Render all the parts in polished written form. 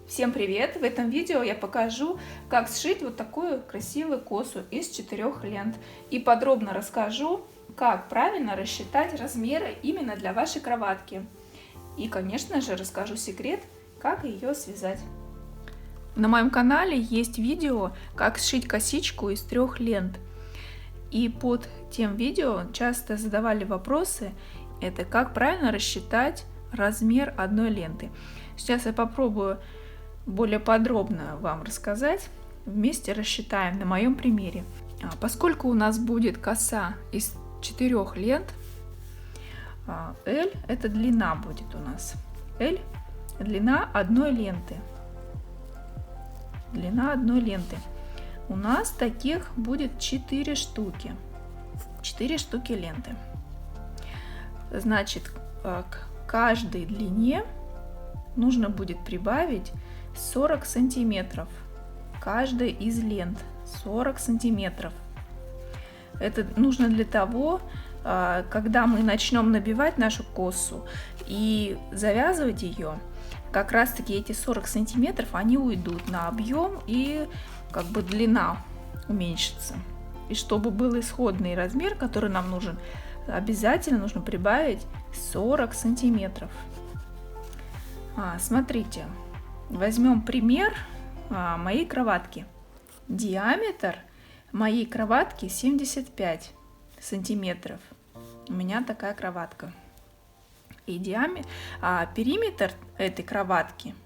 Всем привет! В этом видео я покажу, как сшить вот такую красивую косу из 4 лент. И подробно расскажу, как правильно рассчитать размеры именно для вашей кроватки. И, конечно же, расскажу секрет, как ее связать. На моем канале есть видео, как сшить косичку из 3 лент. И под тем видео часто задавали вопросы, это как правильно рассчитать размер одной ленты. Сейчас я попробую более подробно вам рассказать. Вместе рассчитаем на моем примере. Поскольку у нас будет коса из 4 лент, L это длина будет у нас. L длина одной ленты. Длина одной ленты. У нас таких будет 4 штуки. 4 штуки ленты. Значит, к каждой длине нужно будет прибавить 40 сантиметров. Каждая из лент 40 сантиметров. Это нужно для того, когда мы начнем набивать нашу косу и завязывать ее, как раз таки эти 40 сантиметров они уйдут на объем и как бы длина уменьшится. И чтобы был исходный размер, который нам нужен, обязательно нужно прибавить 40 сантиметров. Смотрите, возьмем пример моей кроватки. Диаметр моей кроватки 75 сантиметров. У меня такая кроватка. И периметр этой кроватки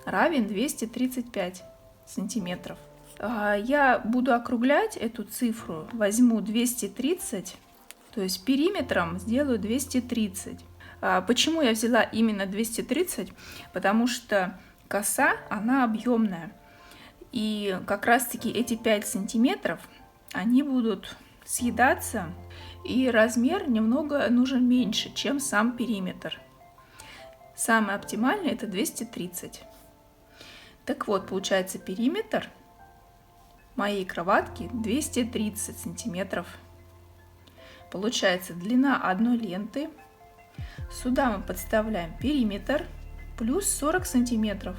равен 235 сантиметров. Я буду округлять эту цифру, возьму 230, то есть периметром сделаю 230. Почему я взяла именно 230? Потому что коса, она объемная. И как раз таки эти 5 сантиметров, они будут съедаться, и размер немного нужен меньше, чем сам периметр. Самый оптимальный это 230. Так вот, получается периметр моей кроватки 230 сантиметров. Получается длина одной ленты. Сюда мы подставляем периметр плюс 40 сантиметров.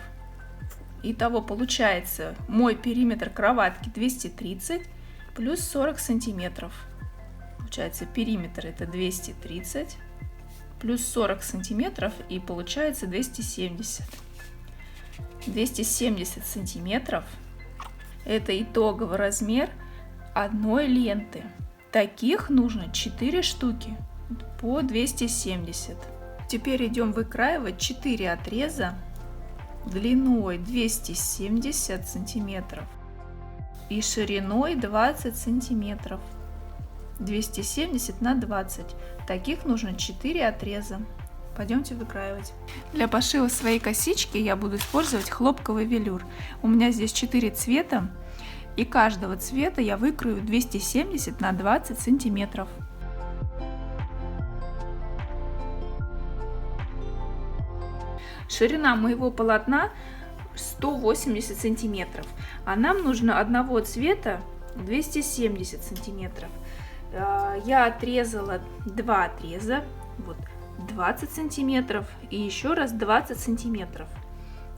Итого получается мой периметр кроватки 230 плюс 40 сантиметров. Получается периметр это 230 плюс 40 сантиметров и получается 270. 270 сантиметров это итоговый размер одной ленты. Таких нужно 4 штуки по 270. Теперь идем выкраивать 4 отреза длиной 270 сантиметров и шириной 20 сантиметров. 270 на 20. Таких нужно 4 отреза. Пойдемте выкраивать. Для пошива своей косички я буду использовать хлопковый велюр. У меня здесь 4 цвета, и каждого цвета я выкрою 270 на 20 сантиметров. Ширина моего полотна 180 сантиметров, а нам нужно одного цвета 270 сантиметров. Я отрезала 2 отреза, вот 20 сантиметров и еще раз 20 сантиметров.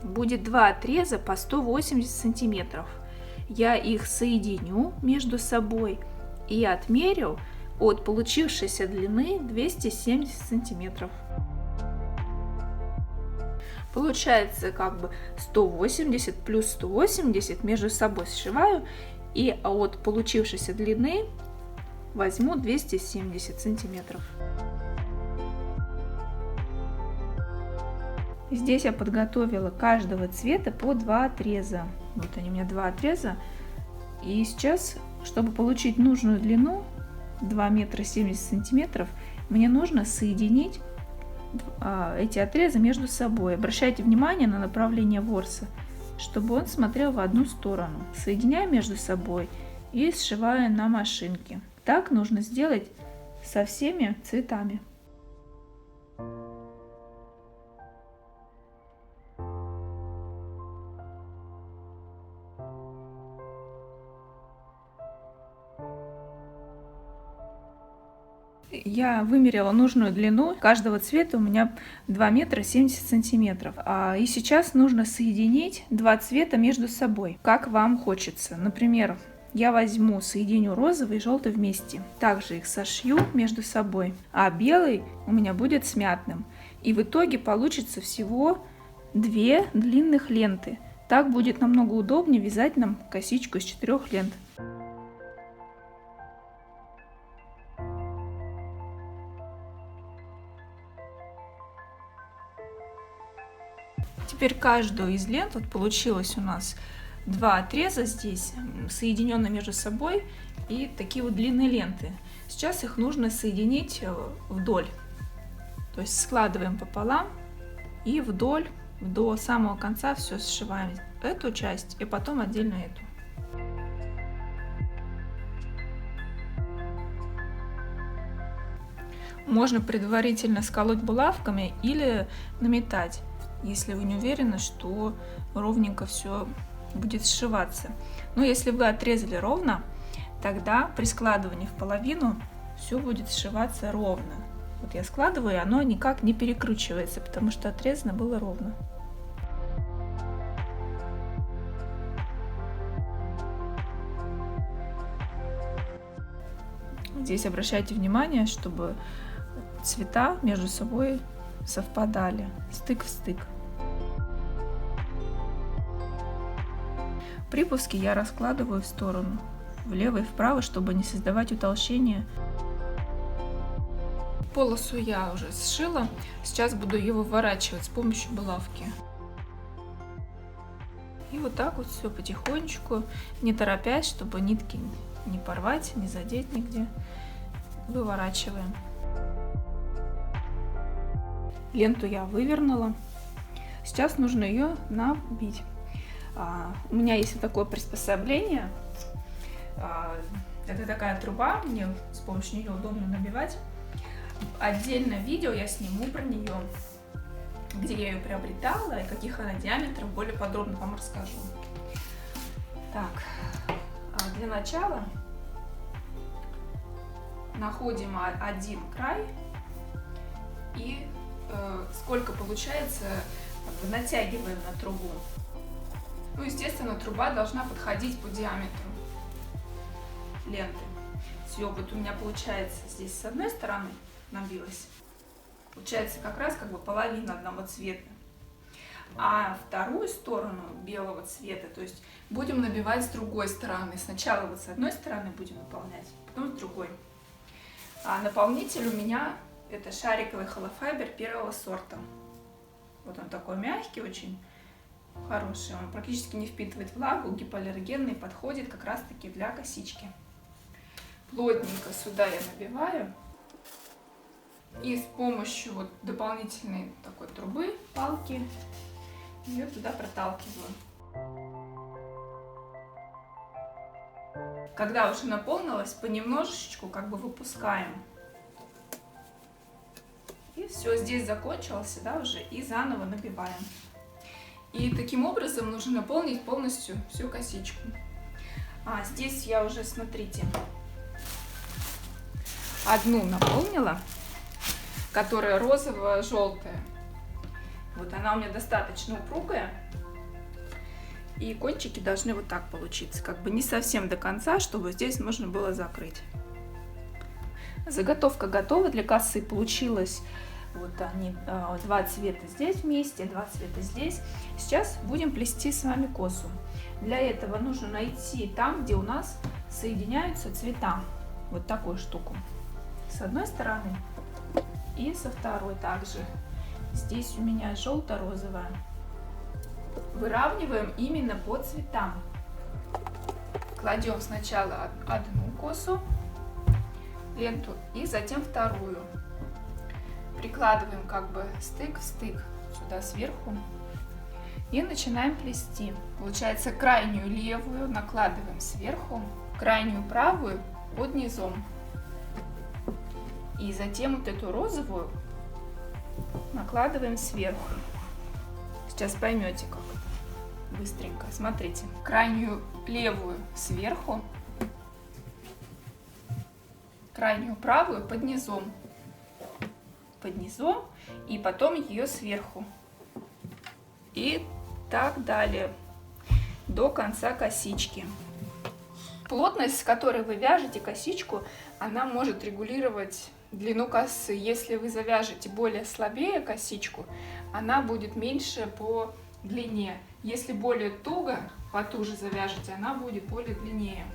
Будет 2 отреза по 180 сантиметров. Я их соединю между собой и отмерю от получившейся длины 270 сантиметров. Получается как бы 180 плюс 180 между собой сшиваю и от получившейся длины возьму 270 сантиметров. Здесь я подготовила каждого цвета по 2 отреза. Вот они у меня 2 отреза. И сейчас, чтобы получить нужную длину 2 метра 70 сантиметров, мне нужно соединить эти отрезы между собой. Обращайте внимание на направление ворса, чтобы он смотрел в одну сторону. Соединяю между собой и сшиваю на машинке. Так нужно сделать со всеми цветами. И я вымерила нужную длину. Каждого цвета у меня 2 метра 70 сантиметров. И сейчас нужно соединить два цвета между собой, как вам хочется. Например, я соединю розовый и желтый вместе. Также их сошью между собой. А белый у меня будет с мятным. И в итоге получится всего 2 длинных ленты. Так будет намного удобнее вязать нам косичку из 4 лент. Теперь каждую из лент, вот получилось у нас 2 отреза здесь, соединенные между собой, и такие вот длинные ленты. Сейчас их нужно соединить вдоль. То есть складываем пополам и вдоль до самого конца все сшиваем. Эту часть и потом отдельно эту. Можно предварительно сколоть булавками или наметать, если вы не уверены, что ровненько все будет сшиваться. Но если вы отрезали ровно, тогда при складывании в половину все будет сшиваться ровно. Вот я складываю, и оно никак не перекручивается, потому что отрезано было ровно. Здесь обращайте внимание, чтобы цвета между собой совпадали, стык в стык. Припуски я раскладываю в сторону, влево и вправо, чтобы не создавать утолщения. Полосу я уже сшила, сейчас буду ее выворачивать с помощью булавки. И вот так вот все потихонечку, не торопясь, чтобы нитки не порвать, не задеть нигде, выворачиваем. Ленту я вывернула, сейчас нужно ее набить. У меня есть вот такое приспособление, это такая труба, мне с помощью нее удобно набивать. Отдельно видео я сниму про нее, где я ее приобретала и каких она диаметров, более подробно вам расскажу. Так, для начала находим один край и сколько получается, натягиваем на трубу. Ну, естественно, труба должна подходить по диаметру ленты. Все, вот у меня получается здесь с одной стороны набилась, получается как раз как бы половина одного цвета, а вторую сторону белого цвета, то есть будем набивать с другой стороны. Сначала вот с одной стороны будем наполнять, потом с другой. А наполнитель у меня это шариковый холофайбер первого сорта. Вот он такой мягкий, очень хороший, он практически не впитывает влагу, гипоаллергенный, подходит как раз таки для косички. Плотненько сюда я набиваю и с помощью вот дополнительной такой трубы, палки, ее туда проталкиваю. Когда уже наполнилось, понемножечку как бы выпускаем. И все, здесь закончилось, да, уже, и заново набиваем. И таким образом нужно наполнить полностью всю косичку. Здесь я уже, смотрите, одну наполнила, которая розово-желтая. Вот она у меня достаточно упругая. И кончики должны вот так получиться, как бы не совсем до конца, чтобы здесь можно было закрыть. Заготовка готова для косы. Получилось вот они, два цвета здесь вместе, два цвета здесь. Сейчас будем плести с вами косу. Для этого нужно найти там, где у нас соединяются цвета, вот такую штуку. С одной стороны и со второй также. Здесь у меня желто-розовая. Выравниваем именно по цветам. Кладем сначала одну косу, ленту, и затем вторую. Прикладываем как бы стык в стык сюда сверху и начинаем плести. Получается, крайнюю левую накладываем сверху, крайнюю правую под низом. И затем вот эту розовую накладываем сверху. Сейчас поймете, как быстренько. Смотрите, крайнюю левую сверху, крайнюю правую под низом. Под низом и потом ее сверху. И так далее. До конца косички. Плотность, с которой вы вяжете косичку, она может регулировать длину косы. Если вы завяжете более слабее косичку, она будет меньше по длине. Если более туго, потуже завяжете, она будет более длиннее.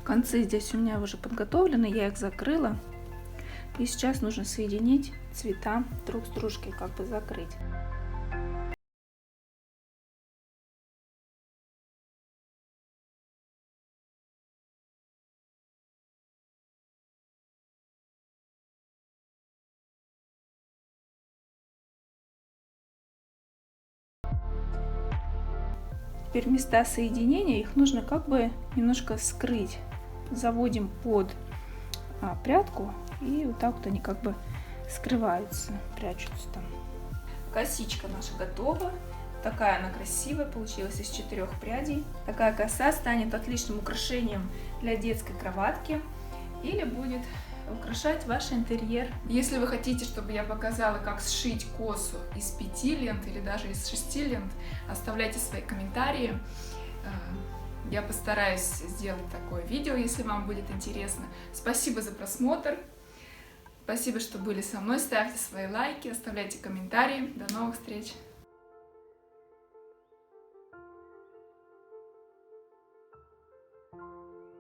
Концы здесь у меня уже подготовлены, я их закрыла. И сейчас нужно соединить цвета друг с дружкой, как бы закрыть. Теперь места соединения, их нужно как бы немножко скрыть. Заводим под прядку, и вот так вот они как бы скрываются, прячутся там. Косичка наша готова. Такая она красивая получилась, из 4 прядей. Такая коса станет отличным украшением для детской кроватки или будет украшать ваш интерьер. Если вы хотите, чтобы я показала, как сшить косу из 5 лент или даже из 6 лент, оставляйте свои комментарии. Я постараюсь сделать такое видео, если вам будет интересно. Спасибо за просмотр. Спасибо, что были со мной. Ставьте свои лайки, оставляйте комментарии. До новых встреч!